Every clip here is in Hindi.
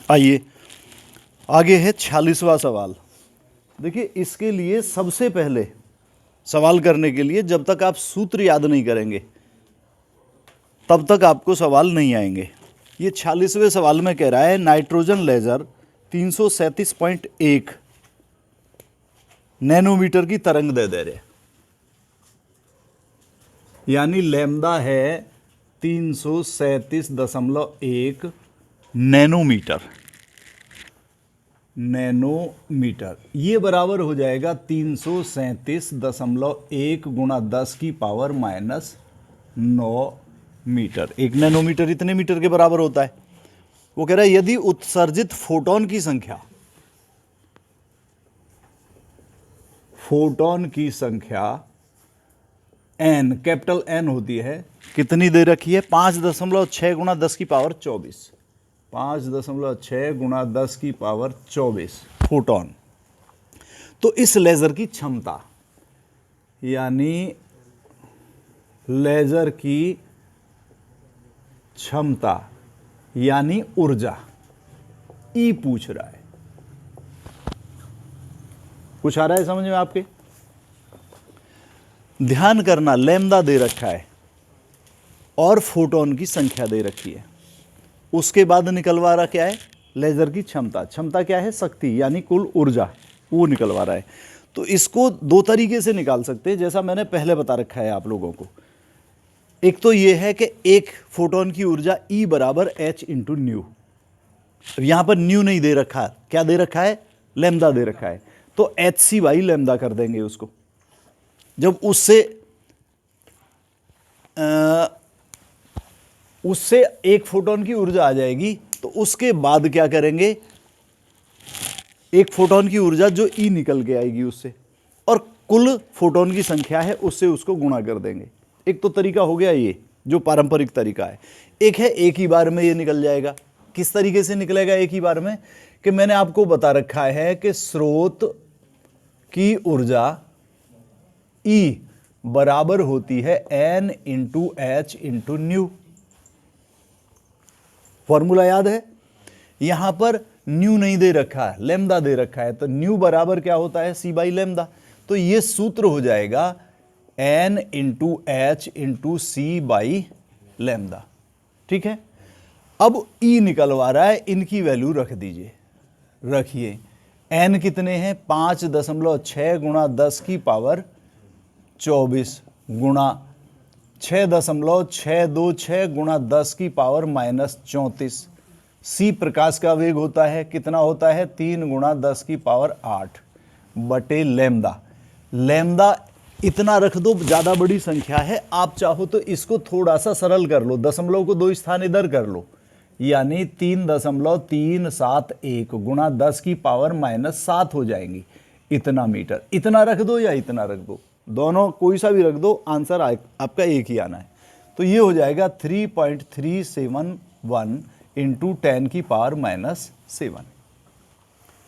आइए आगे है 46वां सवाल। देखिए, इसके लिए सबसे पहले सवाल करने के लिए जब तक आप सूत्र याद नहीं करेंगे तब तक आपको सवाल नहीं आएंगे। ये 46वें सवाल में कह रहा है नाइट्रोजन लेजर 337.1 नैनोमीटर की तरंग दे रहे, यानी लैम्डा है 337.1 नैनोमीटर। ये बराबर हो जाएगा 337.1 गुणा 10 की पावर -9 मीटर। 1 नैनोमीटर इतने मीटर के बराबर होता है। वो कह रहा है यदि उत्सर्जित फोटोन की संख्या n, कैपिटल N होती है, कितनी दे रखी है? 5.6 गुणा 10 की पावर 24। 5.6 गुणा 10 की पावर 24 फोटोन। तो इस लेजर की क्षमता, यानी लेजर की क्षमता यानी ऊर्जा, ई पूछ रहा है। कुछ आ रहा है समझ में आपके? ध्यान करना, लैम्डा दे रखा है और फोटोन की संख्या दे रखी है। उसके बाद निकलवा रहा क्या है? लेजर की क्षमता। क्षमता क्या है? शक्ति, यानी कुल ऊर्जा, वो निकलवा रहा है। तो इसको दो तरीके से निकाल सकते हैं, जैसा मैंने पहले बता रखा है आप लोगों को। एक तो ये है कि एक फोटोन की ऊर्जा E बराबर H इंटू न्यू। यहां पर न्यू नहीं दे रखा, क्या दे रखा है? लैम्डा दे रखा है। तो HC बाई लैम्डा कर देंगे उसको। जब उससे एक फोटोन की ऊर्जा आ जाएगी तो उसके बाद क्या करेंगे? एक फोटोन की ऊर्जा जो E निकल के आएगी उससे, और कुल फोटोन की संख्या है उससे उसको गुणा कर देंगे। एक तो तरीका हो गया ये, जो पारंपरिक तरीका है। एक है एक ही बार में ये निकल जाएगा। किस तरीके से निकलेगा एक ही बार में? कि मैंने आपको बता रखा है कि स्रोत की ऊर्जा E बराबर होती है N into H into new. Formula याद है? यहां पर न्यू नहीं दे रखा है, लैम्डा दे रखा है। तो न्यू बराबर क्या होता है? C by lambda. तो ये सूत्र हो जाएगा N into H into C by lambda. ठीक है, अब E निकलवा रहा है, इनकी वैल्यू रख दीजिए। रखिए, N कितने हैं? 5.6 गुणा 10 की पावर 24 गुणा 6.626 गुणा 10 की पावर -34। C प्रकाश का वेग होता है, कितना होता है? 3 गुणा 10 की पावर 8 बटे लैम्डा। लैम्डा इतना रख दो, ज़्यादा बड़ी संख्या है। आप चाहो तो इसको थोड़ा सा सरल कर लो, दशमलव को 2 स्थान इधर कर लो, यानी 3.371 गुणा 10 की पावर -7 हो जाएंगी। इतना मीटर। इतना रख दो या इतना रख दो, दोनों कोई सा भी रख दो, आंसर आपका एक ही आना है। तो ये हो जाएगा 3.371 इंटू 10 की पावर -7।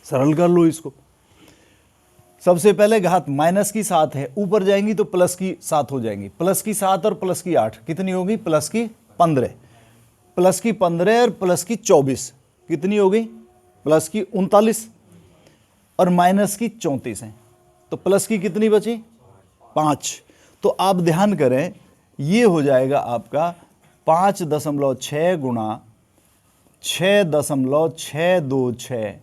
सरल कर लो इसको। सबसे पहले घात माइनस की 7 है, ऊपर जाएंगी तो प्लस की 7 हो जाएंगी। प्लस की 7 और प्लस की 8 कितनी होगी? प्लस की 15। प्लस की 15 और प्लस की 24 कितनी हो गई? प्लस की 39 और माइनस की 34 है। तो प्लस की कितनी बची? 5। तो आप ध्यान करें, ये हो जाएगा आपका 5.6 गुणा 6.626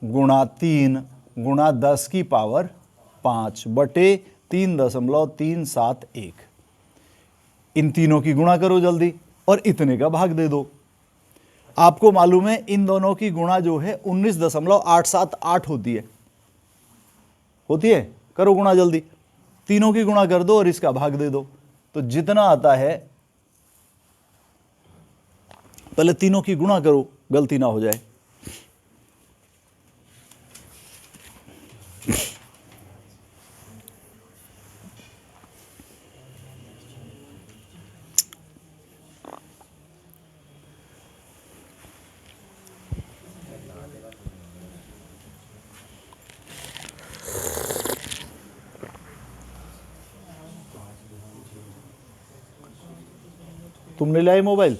गुणा 3 गुणा 10 की पावर 5 बटे 3.371। इन तीनों की गुणा करो जल्दी और इतने का भाग दे दो। आपको मालूम है इन दोनों की गुणा जो है 19.878 होती है। करो गुणा जल्दी, तीनों की गुणा कर दो और इसका भाग दे दो। तो जितना आता है, पहले तीनों की गुणा करो, गलती ना हो जाए। तुमने लाए मोबाइल,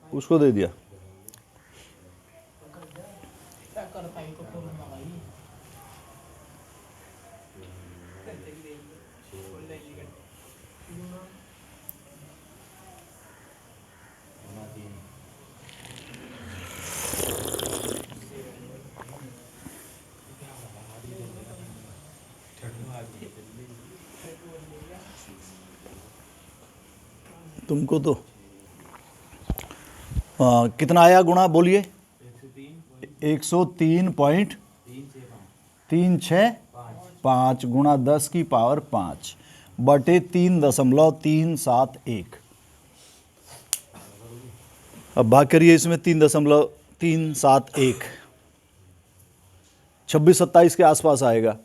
उसको दे दिया। तुमको तो कितना आया गुणा, बोलिए। 103.365 गुणा 10 की पावर 5 बटे 3.371। अब भाग करिए इसमें 3.371, 26-27 के आसपास आएगा।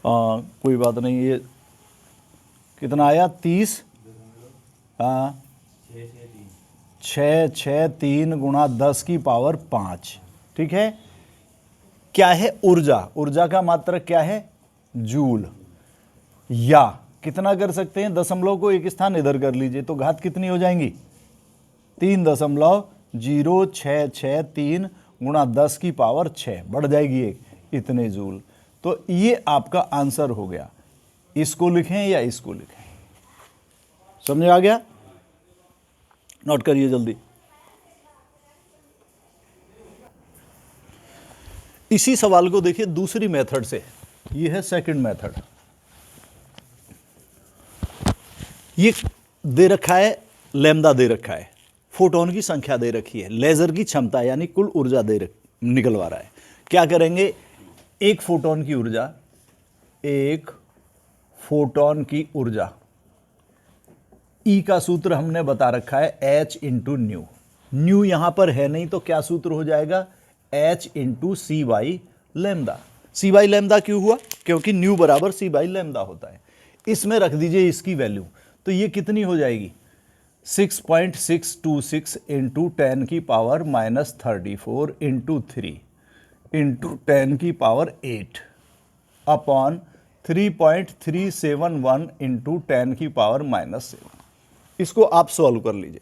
कोई बात नहीं, ये कितना आया 30, 663 गुणा 10 की पावर 5। ठीक है। क्या है ऊर्जा, ऊर्जा का मात्रक क्या है, जूल। या कितना कर सकते हैं, दशमलव को एक स्थान इधर कर लीजिए तो घात कितनी हो जाएंगी, 3.0663 गुणा 10 की पावर 6 बढ़ जाएगी एक, इतने जूल। तो ये आपका आंसर हो गया। इसको लिखें या इसको लिखें, समझ आ गया? नोट करिए जल्दी। इसी सवाल को देखिए दूसरी मेथड से, ये है सेकंड मेथड। ये दे रखा है, लैम्डा दे रखा है, फोटोन की संख्या दे रखी है, लेजर की क्षमता यानी कुल ऊर्जा निकलवा रहा है। क्या करेंगे, एक फोटोन की ऊर्जा, एक फोटोन की ऊर्जा, ई का सूत्र हमने बता रखा है H इंटू न्यू। न्यू यहां पर है नहीं तो क्या सूत्र हो जाएगा, H into c by lambda. C by lambda क्यों हुआ, क्योंकि न्यू बराबर सी बाई लैम्डा होता है। इसमें रख दीजिए इसकी वैल्यू, तो ये कितनी हो जाएगी, 6.626 इंटू 10 की पावर -34 इंटू 3 इंटू 10 की पावर 8 अपॉन 3.371 इंटू 10 की पावर -7। इसको आप सॉल्व कर लीजिए।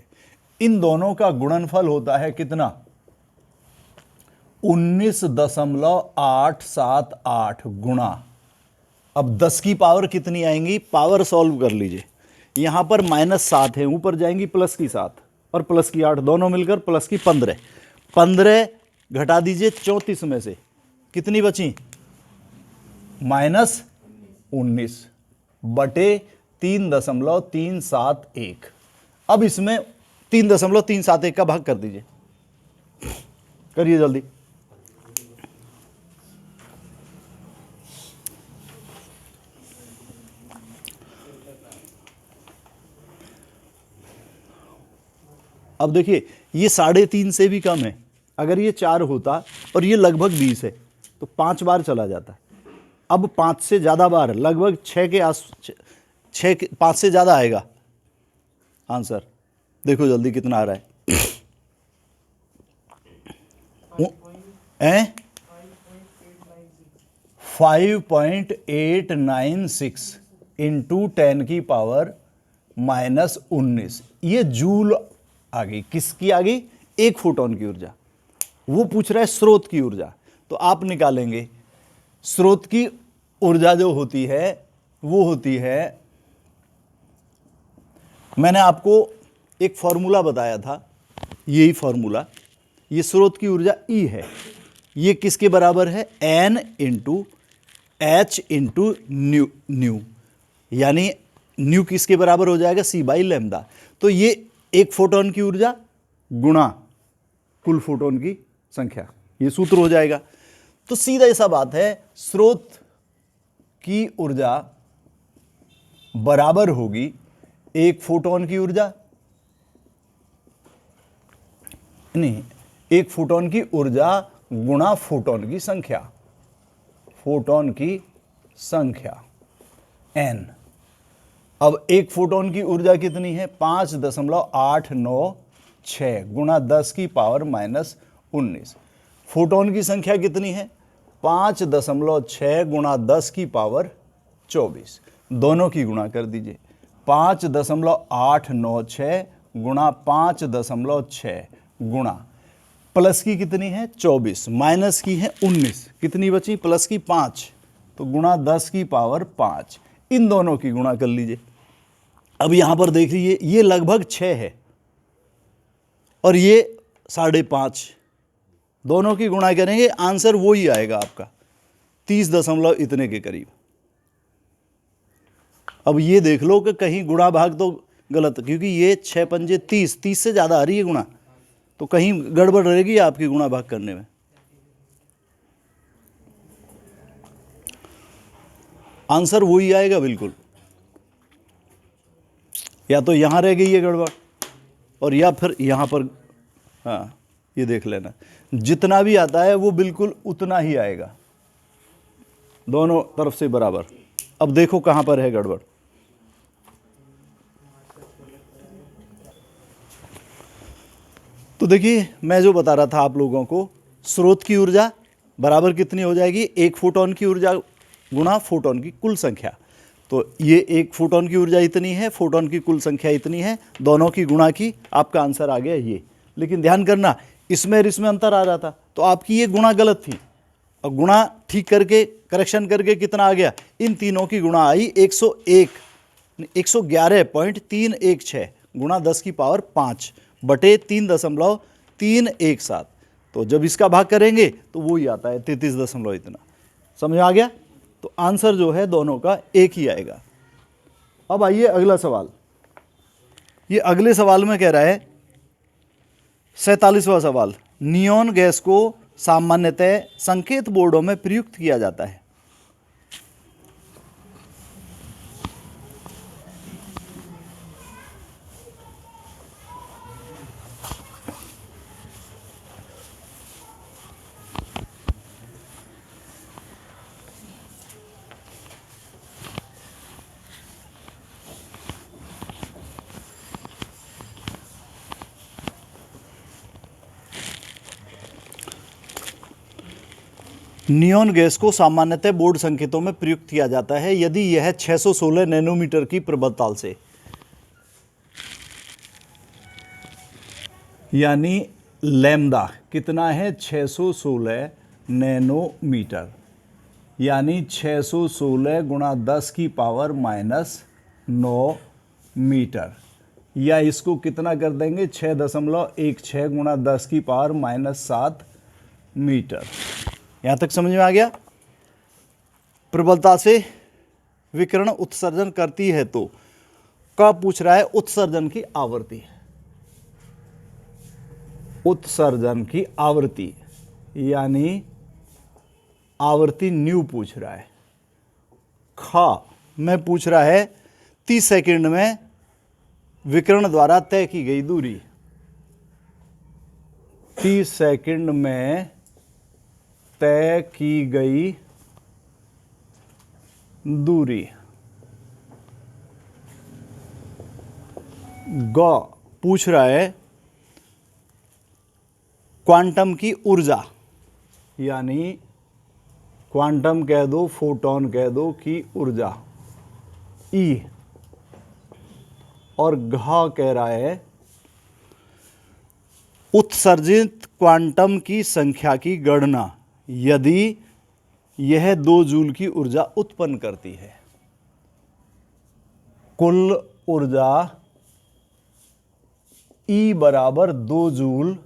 इन दोनों का गुणनफल होता है कितना, 19.878 गुणा, अब 10 की पावर कितनी आएंगी, पावर सॉल्व कर लीजिए। यहां पर -7 है, ऊपर जाएंगी प्लस की 7 और प्लस की 8, दोनों मिलकर प्लस की 15। 15 घटा दीजिए 34 में से, कितनी बची, -19 बटे 3.371। अब इसमें 3.371 का भाग कर दीजिए, करिए जल्दी। अब देखिए ये 3.5 से भी कम है, अगर ये 4 होता और ये लगभग 20 है तो 5 बार चला जाता। अब 5 से ज़्यादा बार, लगभग 6 के 5 से ज़्यादा आएगा आंसर। देखो जल्दी कितना आ रहा है, 5.896 इंटू 10 की पावर -19। ये जूल आ गई, किसकी आ गई, एक फोटोन की ऊर्जा। वो पूछ रहा है स्रोत की ऊर्जा, तो आप निकालेंगे स्रोत की ऊर्जा जो होती है वो होती है, मैंने आपको एक फॉर्मूला बताया था, यही फॉर्मूला, ये स्रोत की ऊर्जा E है, ये किसके बराबर है, N into H into new, यानी न्यू किसके बराबर हो जाएगा, C बाई लैम्डा। तो ये एक फोटोन की ऊर्जा गुणा कुल फोटोन की संख्या, ये सूत्र हो जाएगा। तो सीधा ऐसा बात है, स्रोत की ऊर्जा बराबर होगी एक फोटोन की ऊर्जा, नहीं, एक फोटोन की ऊर्जा गुणा फोटोन की संख्या, फोटोन की संख्या n। अब एक फोटोन की ऊर्जा कितनी है, 5.896 गुणा 10 की पावर -19। फोटोन की संख्या कितनी है, 5.6 गुणा 10 की पावर 24। दोनों की गुणा कर दीजिए, 5.896 गुणा 5.6 गुणा प्लस की कितनी है 24, माइनस की है 19, कितनी बची, प्लस की 5, तो गुणा 10 की पावर 5। इन दोनों की गुणा कर लीजिए। अब यहां पर देख लीजिए, ये लगभग 6 है और ये 5.5, दोनों की गुणा करेंगे आंसर वो ही आएगा आपका 30 दशमलव इतने के करीब। अब ये देख लो कि कहीं गुणा भाग तो गलत, क्योंकि ये 6 पंजे 30, 30 से ज़्यादा आ रही है गुणा, तो कहीं गड़बड़ रहेगी आपकी गुणा भाग करने में। आंसर वही आएगा बिल्कुल, या तो यहाँ रह गई है गड़बड़ और या फिर यहाँ पर, हाँ ये देख लेना, जितना भी आता है वो बिल्कुल उतना ही आएगा, दोनों तरफ से बराबर। अब देखो कहाँ पर है गड़बड़। तो देखिए मैं जो बता रहा था आप लोगों को, स्रोत की ऊर्जा बराबर कितनी हो जाएगी, 1 फोटोन की ऊर्जा गुणा फोटोन की कुल संख्या। तो ये 1 फोटोन की ऊर्जा इतनी है, फोटोन की कुल संख्या इतनी है, दोनों की गुणा की, आपका आंसर आ गया ये। लेकिन ध्यान करना, इसमें और इसमें अंतर आ रहा था, तो आपकी ये गुणा गलत थी, और गुणा ठीक करके करेक्शन करके कितना आ गया, इन तीनों की गुणा आई 101, 111.316 गुणा 10 की पावर 5 बटे 3.317। तो जब इसका भाग करेंगे तो वो ही आता है 33 दशमलव इतना। समझ आ गया? तो आंसर जो है दोनों का एक ही आएगा। अब आइए अगला सवाल। ये अगले सवाल में कह रहा है 47वां सवाल, नियोन गैस को सामान्यतः संकेत बोर्डों में प्रयुक्त किया जाता है। नियोन गैस को सामान्यतः बोर्ड संकेतों में प्रयुक्त किया जाता है यदि यह 616 नैनोमीटर की प्रबलता से, यानी लैम्डा कितना है, 616 नैनोमीटर, यानी 616 गुणा 10 की पावर -9 मीटर, या इसको कितना कर देंगे 6.16 गुणा 10 की पावर -7 मीटर। यहाँ तक समझ में आ गया? प्रबलता से विकिरण उत्सर्जन करती है, तो कब पूछ रहा है उत्सर्जन की आवृत्ति, उत्सर्जन की आवृत्ति यानी आवृत्ति न्यू पूछ रहा है। खा में पूछ रहा है 30 सेकंड में विकिरण द्वारा तय की गई दूरी, 30 सेकंड में तय की गई दूरी। ग पूछ रहा है क्वांटम की ऊर्जा, यानी क्वांटम कह दो, फोटोन कह दो की ऊर्जा ई, और घ कह रहा है उत्सर्जित क्वांटम की संख्या की गणना यदि यह 2 जूल की ऊर्जा उत्पन्न करती है। कुल ऊर्जा E बराबर 2 जूल,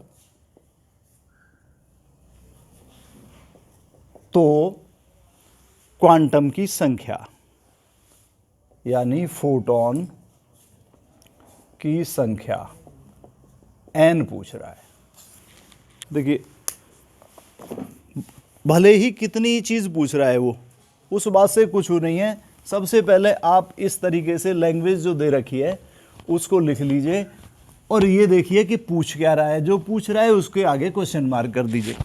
तो क्वांटम की संख्या यानी फोटोन की संख्या n पूछ रहा है। देखिए भले ही कितनी चीज़ पूछ रहा है वो, उस बात से कुछ नहीं है। सबसे पहले आप इस तरीके से लैंग्वेज जो दे रखी है उसको लिख लीजिए, और ये देखिए कि पूछ क्या रहा है, जो पूछ रहा है उसके आगे क्वेश्चन मार्क कर दीजिए।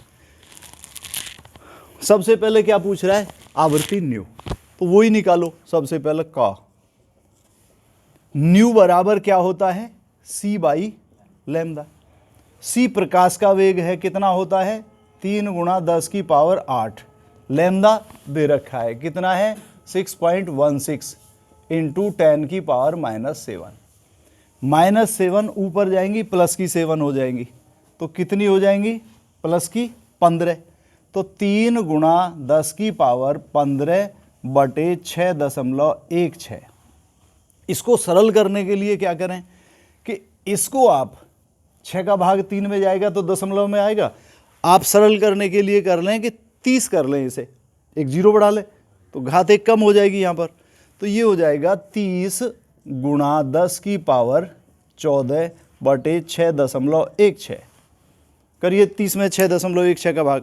सबसे पहले क्या पूछ रहा है, आवृत्ति न्यू, तो वो ही निकालो। सबसे पहले का न्यू बराबर क्या होता है, c बाई लैम्डा। c प्रकाश का वेग है, कितना होता है 3 गुणा 10 की पावर 8। लैम्डा दे रखा है, कितना है 6.16 इंटू 10 की पावर -7। -7 ऊपर जाएंगी प्लस की 7 हो जाएंगी, तो कितनी हो जाएंगी प्लस की 15। तो 3 गुणा 10 की पावर 15 बटे 6.16। इसको सरल करने के लिए क्या करें कि इसको आप 6 का भाग 3 में जाएगा तो दशमलव में आएगा। आप सरल करने के लिए कर लें कि 30 कर लें, इसे एक जीरो बढ़ा लें तो घात 1 कम हो जाएगी यहाँ पर। तो ये हो जाएगा 30 गुणा 10 की पावर 14 बटे 6.16। करिए 30 में 6.16 का भाग,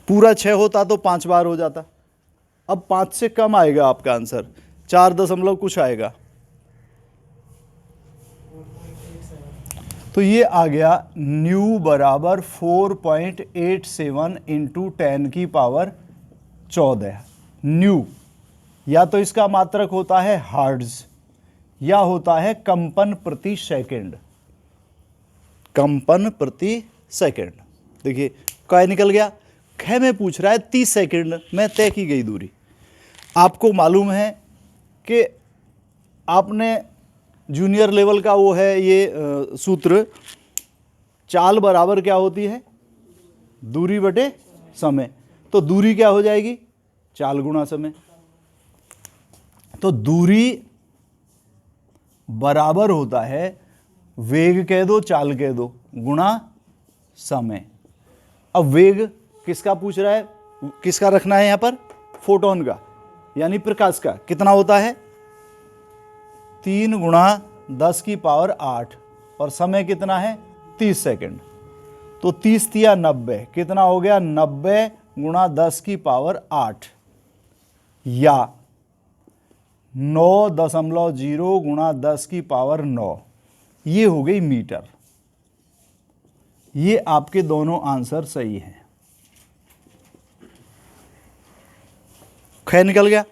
पूरा 6 होता तो 5 बार हो जाता, अब 5 से कम आएगा आपका आंसर, 4 दशमलव कुछ आएगा। तो ये आ गया न्यू बराबर 4.87 इंटू 10 की पावर 14। न्यू या तो इसका मात्रक होता है हर्ट्ज या होता है कंपन प्रति सेकंड, कंपन प्रति सेकंड। देखिए काय निकल गया, ख में पूछ रहा है 30 सेकंड में तय की गई दूरी। आपको मालूम है कि आपने जूनियर लेवल का वो है ये सूत्र, चाल बराबर क्या होती है, दूरी बटे समय। तो दूरी क्या हो जाएगी, चाल गुणा समय। तो दूरी बराबर होता है वेग कह दो चाल कह दो गुणा समय। अब वेग किसका पूछ रहा है, किसका रखना है यहां पर, फोटोन का यानी प्रकाश का। कितना होता है 3 गुणा 10 की पावर 8 और समय कितना है 30 सेकंड। तो 30 तिया 90, कितना हो गया 90 गुणा 10 की पावर 8 या 9.0 गुणा 10 की पावर 9। ये हो गई मीटर। ये आपके दोनों आंसर सही हैं। खैर निकल गया।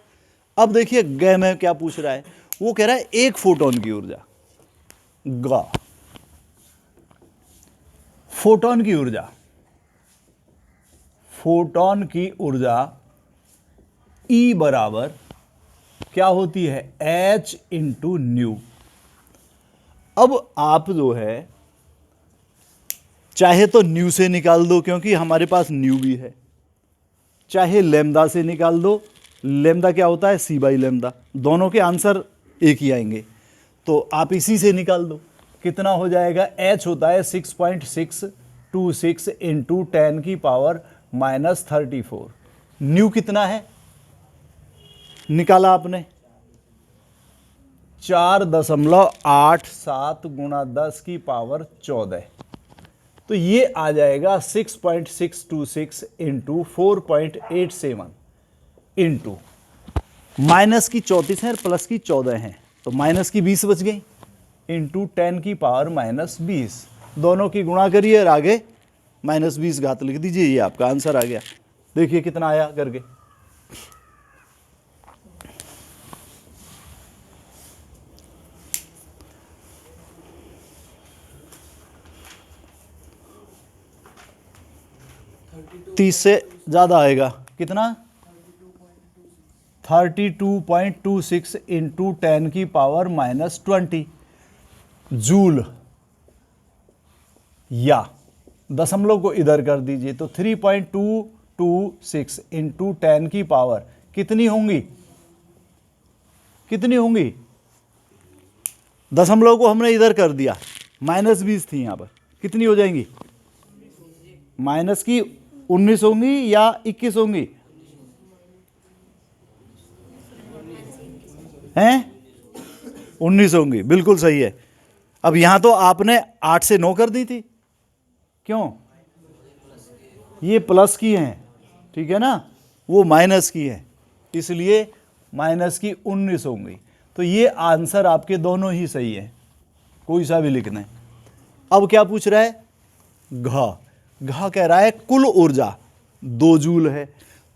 अब देखिए ग में क्या पूछ रहा है, वो कह रहा है एक फोटोन की ऊर्जा, ग फोटोन की ऊर्जा, फोटोन की ऊर्जा E बराबर क्या होती है H इंटू न्यू। अब आप जो है चाहे तो न्यू से निकाल दो क्योंकि हमारे पास न्यू भी है, चाहे लेमदा से निकाल दो, लेमदा क्या होता है सी बाई लेमदा, दोनों के आंसर एक ही आएंगे। तो आप इसी से निकाल दो, कितना हो जाएगा, H होता है 6.626 इंटू 10 की पावर -34। न्यू कितना है निकाला आपने 4.87 गुणा 10 की पावर 14। तो ये आ जाएगा 6.626 इंटू 4.87 इंटू माइनस की 34 है प्लस की 14 है तो माइनस की 20 बच गई इंटू 10 की पावर -20। दोनों की गुणा करिए और आगे -20 घात लिख दीजिए, ये आपका आंसर आ गया। देखिए कितना आया करके, तीस से ज्यादा आएगा, कितना 32.26 इंटू 10 की पावर -20 जूल, या दशमलव को इधर कर दीजिए तो 3.226 इंटू 10 की पावर कितनी होंगी, कितनी होंगी, दशमलव को हमने इधर कर दिया, -20 थी यहां पर, कितनी हो जाएंगी, माइनस की 19 होंगी या 21 होंगी, हैं 19 होंगी, बिल्कुल सही है। अब यहां तो आपने 8 से 9 कर दी थी, क्यों, ये प्लस की हैं, ठीक है ना, वो माइनस की है, इसलिए माइनस की 19 होंगी। तो ये आंसर आपके दोनों ही सही है, कोई सा भी लिखना है। अब क्या पूछ रहा है, घ कह रहा है कुल ऊर्जा 2 जूल है,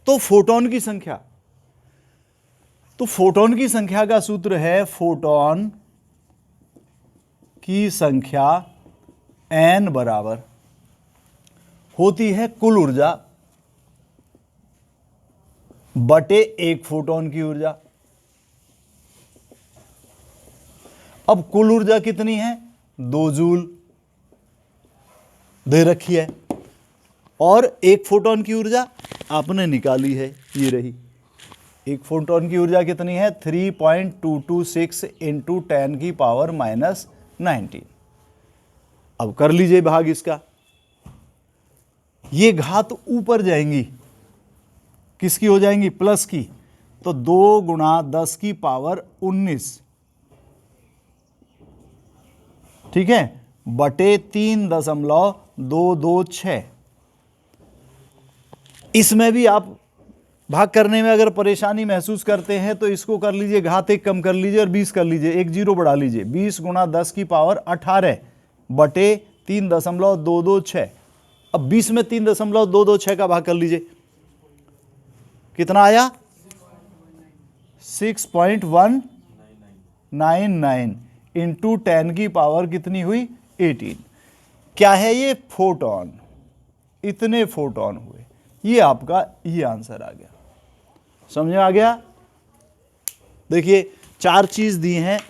तो फोटोन की संख्या, तो फोटोन की संख्या का सूत्र है फोटोन की संख्या n बराबर होती है कुल ऊर्जा बटे एक फोटोन की ऊर्जा। अब कुल ऊर्जा कितनी है 2 जूल दे रखी है और एक फोटोन की ऊर्जा आपने निकाली है, ये रही। एक फोटोन की ऊर्जा कितनी है 3.226 इंटू 10 की पावर -19। अब कर लीजिए भाग इसका, ये घात ऊपर जाएंगी किसकी हो जाएंगी? प्लस की। तो 2 गुणा 10 की पावर 19, ठीक है, बटे 3.226। इसमें भी आप भाग करने में अगर परेशानी महसूस करते हैं तो इसको कर लीजिए, घात 1 कम कर लीजिए और 20 कर लीजिए, एक जीरो बढ़ा लीजिए। 20 गुणा 10 की पावर 18 बटे 3.226। अब 20 में 3.226 का भाग कर लीजिए, कितना आया? 6.199 इंटू 10 की पावर कितनी हुई? 18। क्या है ये? फोटोन। इतने फोटोन हुए। ये आपका ये आंसर आ गया। समझ में आ गया? देखिए 4 चीज दी हैं,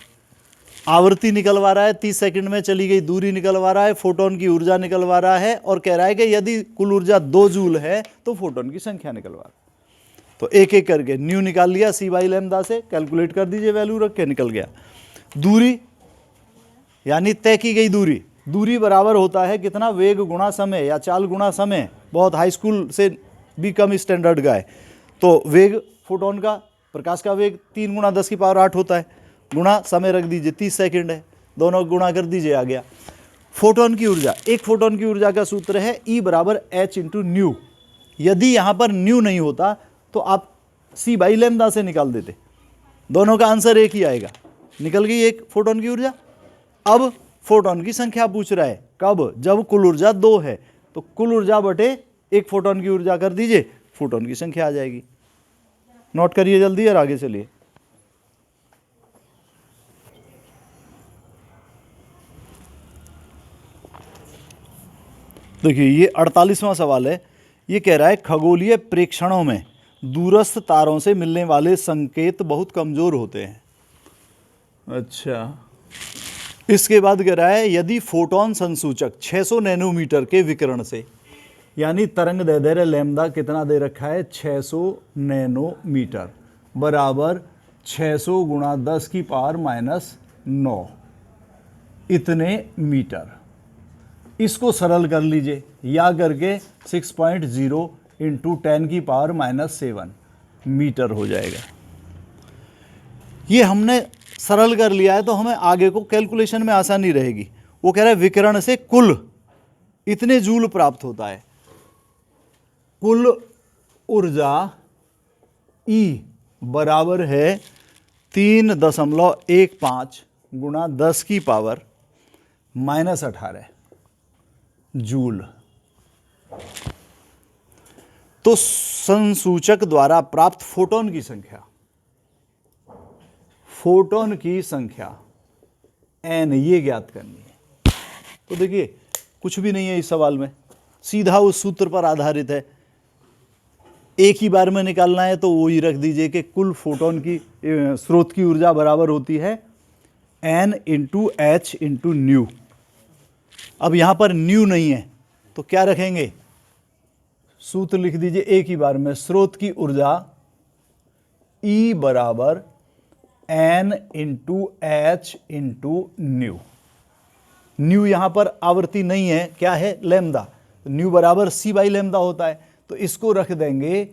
आवृत्ति निकलवा रहा है, 30 सेकंड में चली गई दूरी निकलवा रहा है, फोटोन की ऊर्जा निकलवा रहा है, और कह रहा है कि यदि कुल ऊर्जा 2 जूल है तो फोटोन की संख्या निकलवा रहा है। तो एक एक करके न्यू निकाल लिया, सी बाई लैम्डा से कैलकुलेट कर दीजिए, वैल्यू रख के निकल गया। दूरी यानी तय की गई दूरी, दूरी बराबर होता है कितना? वेग गुणा समय या चाल गुणा समय। बहुत हाई स्कूल से भी कम स्टैंडर्ड का है। तो वेग फोटोन का, प्रकाश का वेग 3 गुणा 10 की पावर 8 होता है, गुणा समय रख दीजिए, 30 सेकंड है, दोनों गुणा कर दीजिए, आ गया। फोटोन की ऊर्जा, एक फोटोन की ऊर्जा का सूत्र है E बराबर H इंटू न्यू। यदि यहाँ पर न्यू नहीं होता तो आप सी बाई लैम्डा से निकाल देते, दोनों का आंसर एक ही आएगा। निकल गई एक फोटोन की ऊर्जा। अब फोटोन की संख्या पूछ रहा है, कब? जब कुल ऊर्जा 2 है, तो कुल ऊर्जा बटे एक फोटोन की ऊर्जा कर दीजिए, फोटोन की संख्या आ जाएगी। नोट करिए जल्दी और आगे चलिए। देखिए ये 48वां सवाल है। ये कह रहा है खगोलीय प्रेक्षणों में दूरस्थ तारों से मिलने वाले संकेत बहुत कमजोर होते हैं। अच्छा, इसके बाद कह रहा है यदि फोटोन संसूचक 600 नैनोमीटर के विकिरण से, यानी तरंग दैर्ध्य लैम्डा कितना दे रखा है? 600 नैनोमीटर बराबर 600 गुणा 10 की पावर -9 इतने मीटर। इसको सरल कर लीजिए, या करके 6.0 इंटू 10 की पावर -7 मीटर हो जाएगा। ये हमने सरल कर लिया है तो हमें आगे को कैलकुलेशन में आसानी रहेगी। वो कह रहा है विकिरण से कुल इतने जूल प्राप्त होता है। कुल ऊर्जा E बराबर है 3.15 गुणा 10 की पावर -18 जूल। तो संसूचक द्वारा प्राप्त फोटोन की संख्या, फोटोन की संख्या n ये ज्ञात करनी है। तो देखिए कुछ भी नहीं है इस सवाल में, सीधा उस सूत्र पर आधारित है। एक ही बार में निकालना है तो वो ही रख दीजिए कि कुल फोटोन की स्रोत की ऊर्जा बराबर होती है n into H into new. अब यहां पर न्यू नहीं है तो क्या रखेंगे? सूत्र लिख दीजिए एक ही बार में, स्रोत की ऊर्जा E बराबर n into H into nu. Nu यहां पर आवर्ती नहीं है, क्या है? लैम्डा। न्यू बराबर C बाई लैम्डा होता है, तो इसको रख देंगे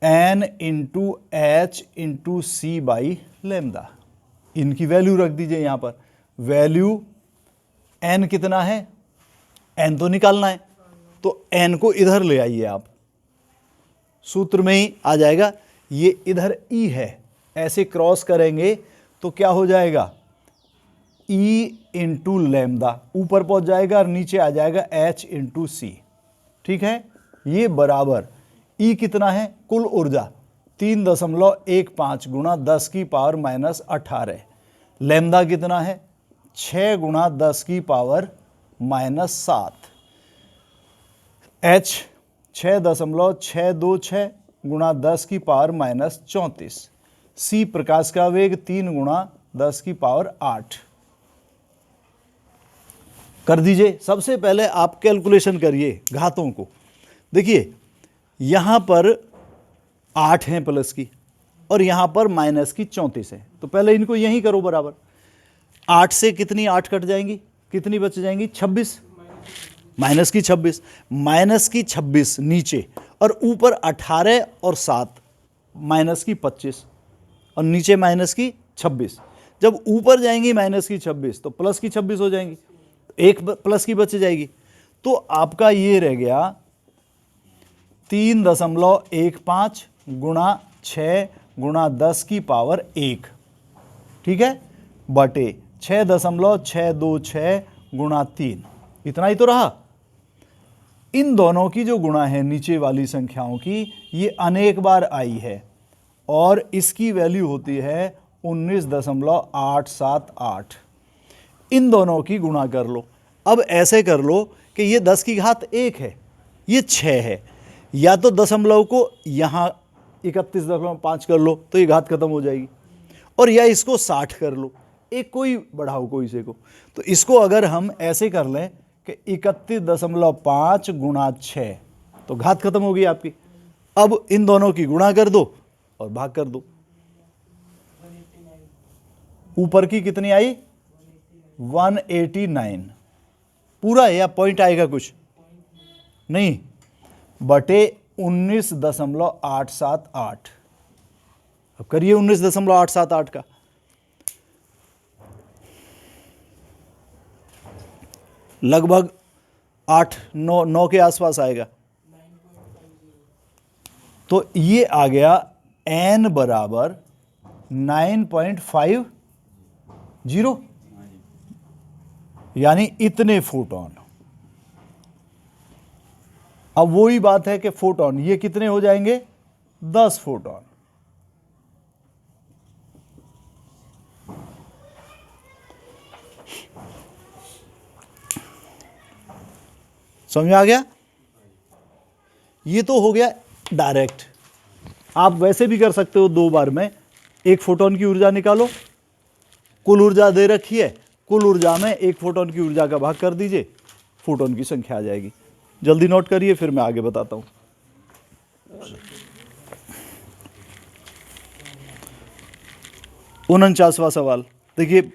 n into H into c by lambda. इनकी वैल्यू रख दीजिए यहां पर। वैल्यू n कितना है? n तो निकालना है, तो n को इधर ले आइए आप, सूत्र में ही आ जाएगा। ये इधर E है, ऐसे क्रॉस करेंगे तो क्या हो जाएगा? E इंटू लैम्डा ऊपर पहुंच जाएगा और नीचे आ जाएगा H इंटू सी। ठीक है, ये बराबर E कितना है? कुल ऊर्जा 3.15 गुणा 10 की पावर -18। लैम्डा कितना है? 6 गुणा 10 की पावर -7। H 6.626 गुणा 10 की पावर -34। C प्रकाश का वेग 3 गुणा 10 की पावर 8। कर दीजिए। सबसे पहले आप कैलकुलेशन करिए घातों को। देखिए यहां पर 8 हैं प्लस की और यहां पर माइनस की 34 है, तो पहले इनको यहीं करो बराबर। 8 से कितनी 8 कट जाएंगी, कितनी बच जाएंगी? 26। -26 नीचे, और ऊपर 18 और 7 -25, और नीचे -26। जब ऊपर जाएंगी -26 तो +26 हो जाएंगी, एक प्लस की बच जाएगी। तो आपका ये रह गया 3.15 गुणा 6 गुणा 10 की पावर 1, ठीक है, बटे 6.626 गुणा 3, इतना ही तो रहा। इन दोनों की जो गुणा है नीचे वाली संख्याओं की, ये अनेक बार आई है और इसकी वैल्यू होती है 19.878। इन दोनों की गुणा कर लो। अब ऐसे कर लो कि ये 10 की घात 1 है, ये 6 है, या तो दशमलव को यहाँ 31.5 कर लो तो ये घात खत्म हो जाएगी, और या इसको 60 कर लो, एक कोई बढ़ाओ कोई से को। तो इसको अगर हम ऐसे कर लें कि 31.5 गुणा 6, तो घात खत्म होगी आपकी। अब इन दोनों की गुणा कर दो और भाग कर दो। ऊपर की कितनी आई? 189 पूरा है या पॉइंट आएगा कुछ नहीं, बटे 19.878। अब करिए 19.878 का, लगभग 8-9 के आसपास आएगा। तो ये आ गया n बराबर 9.50, यानी इतने फोटॉन। अब वही बात है कि फोटॉन ये कितने हो जाएंगे? 10 फोटॉन। समझ में आ गया? ये तो हो गया डायरेक्ट। आप वैसे भी कर सकते हो, 2 बार में एक फोटॉन की ऊर्जा निकालो, कुल ऊर्जा दे रखी है, कुल ऊर्जा में एक फोटॉन की ऊर्जा का भाग कर दीजिए, फोटॉन की संख्या आ जाएगी। जल्दी नोट करिए, फिर मैं आगे बताता हूं। 49वां सवाल देखिए,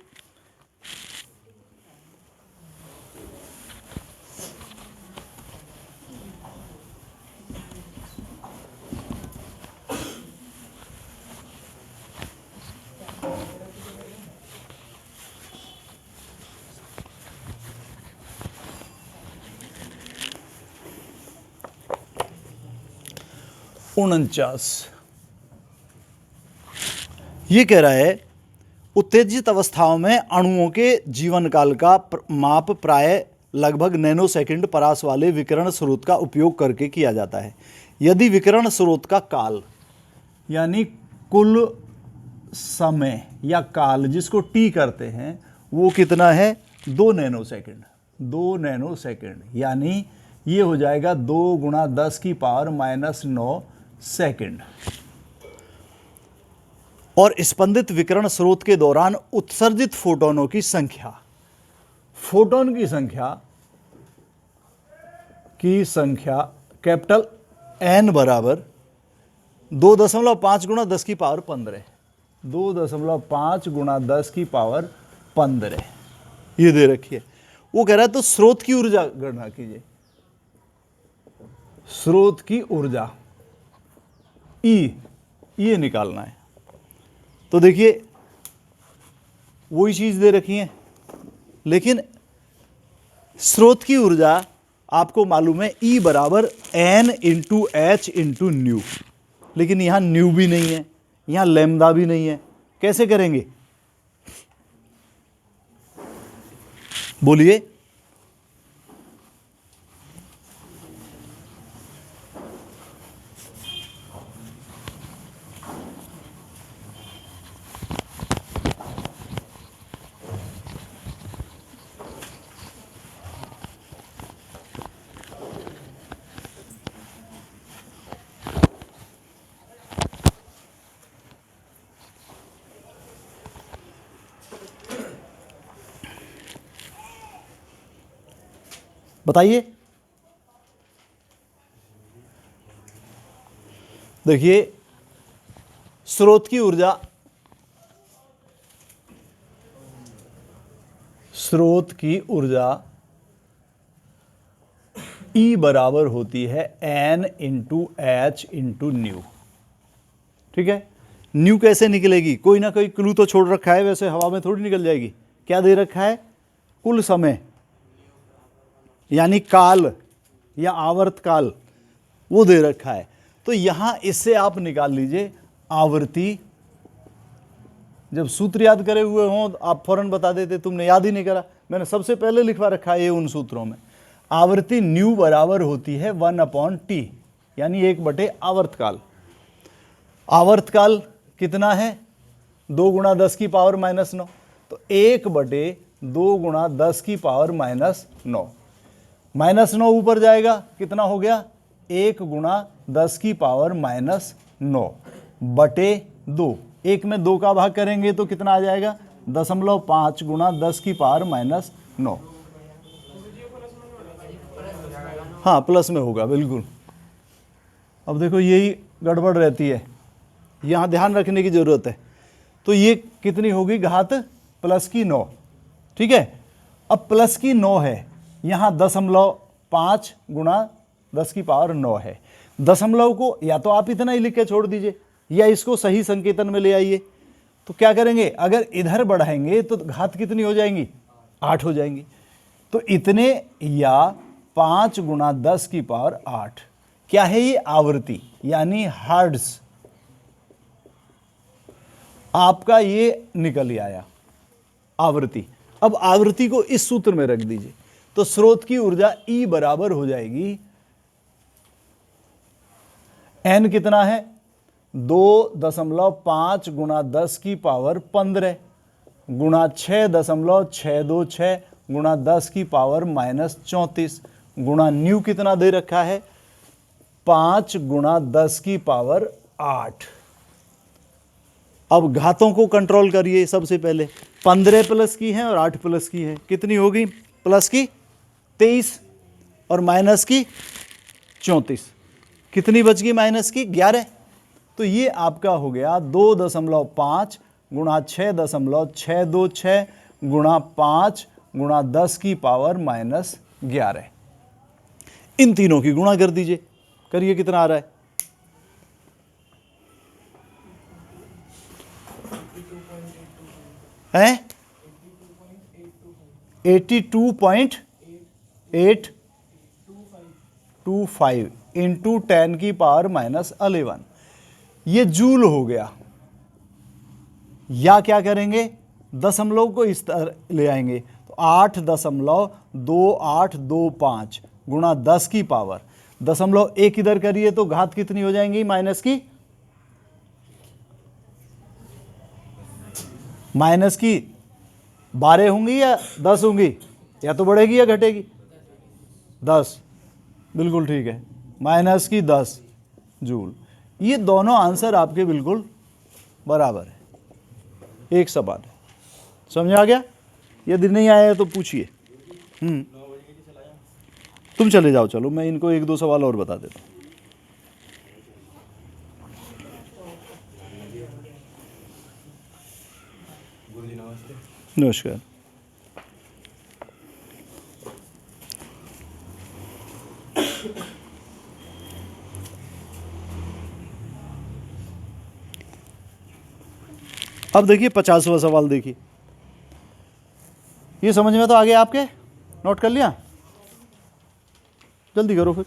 ये कह रहा है उत्तेजित अवस्थाओं में अणुओं के जीवन काल का माप प्राय लगभग नैनो सेकंड परास वाले विकिरण स्रोत का उपयोग करके किया जाता है। यदि विकिरण स्रोत का काल यानी कुल समय या काल जिसको टी करते हैं वो कितना है? 2 नैनो सेकंड। 2 नैनो सेकंड यानी ये हो जाएगा 2 गुणा 10 की पावर -9 सेकंड। और स्पंदित विकिरण स्रोत के दौरान उत्सर्जित फोटोनों की संख्या, फोटोन की संख्या कैपिटल N बराबर 2.5 गुणा 10 की पावर 15, 2.5 गुणा 10 की पावर 15 ये दे रखी है। वो कह रहा है तो स्रोत की ऊर्जा गणना कीजिए। स्रोत की ऊर्जा E ये निकालना है। तो देखिए वही चीज दे रखी है, लेकिन स्रोत की ऊर्जा आपको मालूम है E बराबर N into H into new, लेकिन यहां न्यू भी नहीं है, यहां लैम्डा भी नहीं है। कैसे करेंगे बोलिए? बताइए। देखिए स्रोत की ऊर्जा, E बराबर होती है N into H into new. ठीक है, न्यू कैसे निकलेगी? कोई ना कोई क्लू तो छोड़ रखा है, वैसे हवा में थोड़ी निकल जाएगी। क्या दे रखा है? कुल समय यानी काल या आवर्त काल, वो दे रखा है। तो यहां इससे आप निकाल लीजिए आवृत्ति। जब सूत्र याद करे हुए हों तो आप फौरन बता देते, तुमने याद ही नहीं करा। मैंने सबसे पहले लिखवा रखा है ये उन सूत्रों में। आवृत्ति न्यू बराबर होती है 1/t, यानी 1/, आवर्तकाल। आवर्तकाल कितना है? 2 × 10⁻⁻9। तो 1/2 × 10⁻⁻9। -9 ऊपर जाएगा, कितना हो गया? 1 × 10⁻⁻9 बटे 2। 1 में 2 का भाग करेंगे तो कितना आ जाएगा? 0.5 × 10⁻⁹। हाँ, प्लस में होगा, बिल्कुल। अब देखो यही गड़बड़ रहती है, यहाँ ध्यान रखने की जरूरत है। तो ये कितनी होगी? घात +9। ठीक है, अब +9 है, यहाँ 0.5 × 10⁻9 है। दशमलव को या तो आप इतना ही लिख के छोड़ दीजिए या इसको सही संकेतन में ले आइए। तो क्या करेंगे? अगर इधर बढ़ाएंगे तो घात कितनी हो जाएंगी? 8 हो जाएंगी। तो इतने या 5 × 10⁸। क्या है ये? आवृत्ति, यानी हर्ट्ज। आपका ये निकल ही आया आवृत्ति। अब आवृत्ति को इस सूत्र में रख दीजिए, तो स्रोत की ऊर्जा E बराबर हो जाएगी, N कितना है? 2.5 × 10⁻15 गुणा 6.626 गुणा 10⁻−34 गुणा न्यू कितना दे रखा है? 5 × 10⁸। अब घातों को कंट्रोल करिए। सबसे पहले 15 प्लस की है और 8 प्लस की है, कितनी होगी? प्लस की 23 और माइनस की 34। कितनी बच गई? माइनस की 11। तो ये आपका हो गया 2.5 गुणा 6.626 गुणा 5 गुणा 10⁻−11। इन तीनों की गुणा कर दीजिए, करिए कितना आ रहा है? हैं 82.825 इंटू 10⁻−11। ये जूल हो गया। या क्या करेंगे? दशमलव को इस तरह ले आएंगे, तो 8.2825 गुणा 10⁻। दशमलव एक इधर करिए तो घात कितनी हो जाएंगी? माइनस की 12 होंगी या 10 होंगी? या तो बढ़ेगी या घटेगी? 10। बिल्कुल ठीक है, -10 जूल। ये दोनों आंसर आपके बिल्कुल बराबर है, एक समान है। समझ आ गया? यदि नहीं आया तो पूछिए। तुम चले जाओ, चलो मैं इनको 1-2 सवाल और बता देता हूँ। नमस्कार। अब देखिए 50वां सवाल देखिए। ये समझ में तो आ गया आपके? नोट कर लिया? जल्दी करो फिर।